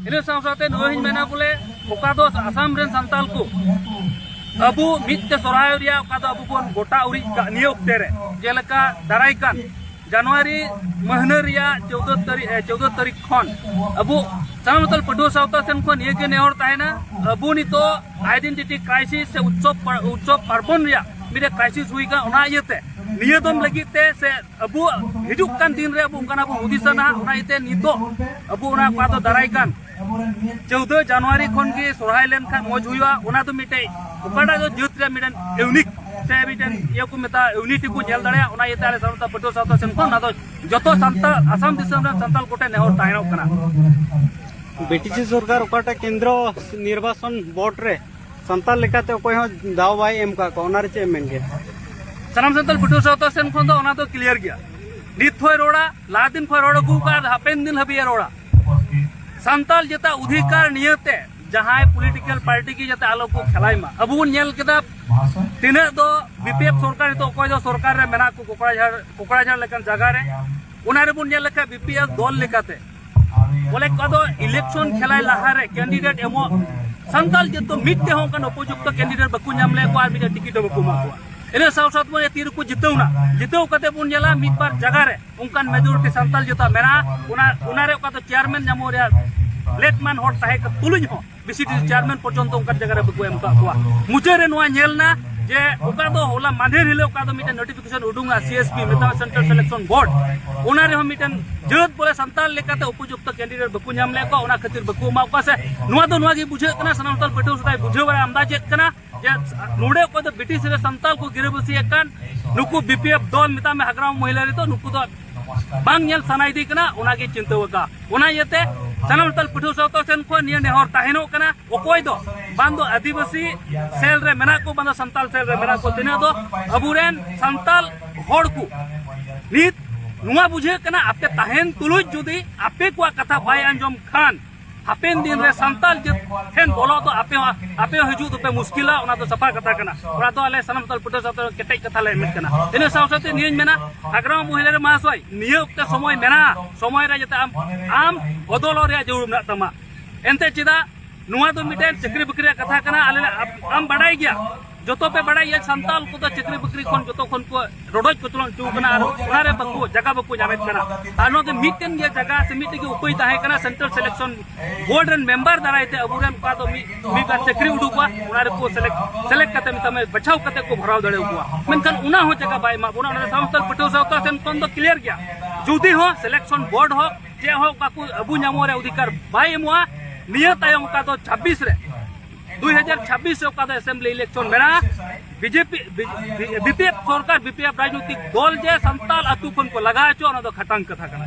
इन साथे नोहिन मेना बोले ओका दो आसाम रेन संताल को अबु मित्ते सोराय रिया ओका दो अबु बन गोटा उरी नियो उक्ते रे जेलका दाराय कान जनवरी महीना रिया 14 तारीख खन अबु सामतल पटुआ सावता सेन को निये के नेहर ताहेना अबु नितो आइडेंटिटी क्राइसिस से उत्सव पार्बन रिया मिरे क्राइसिस हुई का ओना इयते नियदम लगिते से अबु हिजुक कान दिन रे अबु उनकाना बो हुदिसना ओना इते नितो अबु ओना का तो दाराय कान 14 जनवरी खन की सोराय लेन का मौज हुआ ओना तो मिटे ओकाटा जो जुत रे मिडन यूनिक से मिडन ये को मेता यूनिटी को जेल दाड़े ओना इते आले सामता पटुआ सावता सेन को ना तो जतो संताल आसाम दिसम रे संताल कोटे नेहर ताहेनो कना बीटीसी सरकार ओकाटा केंद्र निर्वाचन बोर्ड रे संताल लेकाते ओकोय हो दाव बाय एम का कोना रे चे मेन के सानाम संताल पटुआ सावता सेन खन दो ओना तो क्लियर गया नित होय रोड़ा ला दिन खय रोड़ा गु का हापेन दिन हबी रोड़ा संताल जेता अधिकार नियते जहां पॉलिटिकल पार्टी की जेता आलो को खेलाइमा अब बन नेल केदा तिने दो बीपीएफ सरकार तो ओकोय दो सरकार रे मेना को कोकराझार लेकन जगह रे ओना रे बन नेल लेका बीपीएफ दल लेकाते बोले कदो इलेक्शन खेलाय लाहा रे कैंडिडेट एमो संताल जेतो मिटते हो कन उपयुक्त कैंडिडेट बकु नामले को आर मिटे टिकट बकु माको एने साव साथ में तीर को जितौना जितौ कते बन जेला मिट बार जगह रे उनकान मेजॉरिटी संताल जेता मेना ओना रे का तो चेयरमैन नामो रे लेटमैन हॉट ताहे का तुलुज हो बीसीटी चेयरमैन पर्यंत उनकान जगह रे बकु एम का हुआ मुझे रे नोआ नेलना जे ओका दो होला माधेर हिले ओका दो मिटे नोटिफिकेशन उडुंगा सीएसपी मेता सेंट्रल सिलेक्शन बोर्ड ओना रे हम मिटन जत बोले संताल लेकाते उपयुक्त कैंडिडेट बकु नामले को ओना खातिर बकु मा ओका से नोआ दो नोआ गी बुझे कना सनातल पटो सुदाय बुझे बारे अंदाज कना जे नोडे को दो बीटीसी रे संताल को गिरबसी एकान नुकु बीपीएफ दल मिता में हग्राम महिला रे तो नुकु दो बांग नेल सनाय दी कना ओना गे चिंता वका ओना येते सनातल पटो सावता सेन को निये नेहर ताहेनो कना ओकोय दो बांदो आदिवासी सेल रे मेना को बांदो संताल सेल रे मेना को तिने दो अबुरेन संताल होड़ को नित नुआ बुझे कना आपके ताहेन तुलुज जुदी आपे को कथा बाय अंजम खान हापेन दिन रे संताल जे ठेन बोलो तो आपे हिजु तो पे मुश्किला ओना तो सफा कथा कना ओना तो आले सनातल पटो सावता केटे कथा ले मिट कना इने सावसाते नियन मेना हाग्राम महिला रे महाशय नियोक्ते समय मेना समय रे जते आम बदल रे जरूर ना तमा एनते चिदा नुआ तो मिटेन चक्री बकरी कथा कना आले आम बड़ाई गया जोतो पे बड़ाई ये संताल को तो चक्री बकरी खन जोतो खन को रोडज कोचलन चू कना आरो ओना रे बकु जगह बकु जामेत कना आनो के मिटेन ये जगह से मिटे के उपई ताहे कना सेंट्रल सिलेक्शन बोर्ड रेन मेंबर दारायते अबुरेन का तो मी का चक्री उडुकवा ओना रे को सेलेक्ट कते मितमे बचाव कते को भराव दड़े हुआ मेनखान ओना हो जगह बाय मा ओना संताल पटो सावता सेन कोन तो क्लियर गया जुदी हो सिलेक्शन बोर्ड हो जे हो काकू अबु नामो रे अधिकार बाय एमवा निय तायम का तो 26 रे 2026 का तो असेंबली इलेक्शन मेना बीजेपी बीपीएफ सरकार बीपीएफ राजनीतिक दल जे संताल अतु खन को लगा चो ना तो खटांग कथा कना।